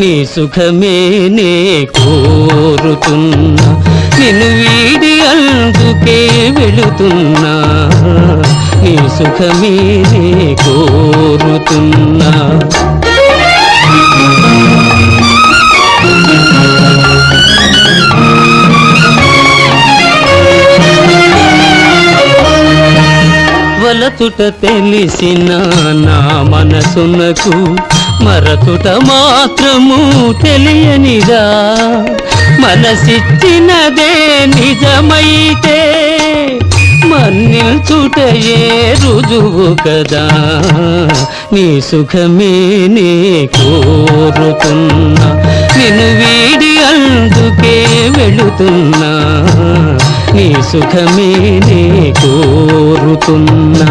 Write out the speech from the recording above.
నీ సుఖమే నే కోరుతున్నా, నిన్ను వీడి అందుకే వెళుతున్నా, నీ సుఖమే నే కోరుతున్నా. వలతుట తెలిసిన నా మనసునకు మరతుట మాత్రము తెలియనిదా, మనసిచ్చినదే నిజమైతే మన్నిల్చుటయే రుజువు కదా. నీ సుఖమే నే కోరుతున్నా, నిన్ను వీడి అందుకే వెళుతున్నా, నీ సుఖమే నే కోరుతున్నా.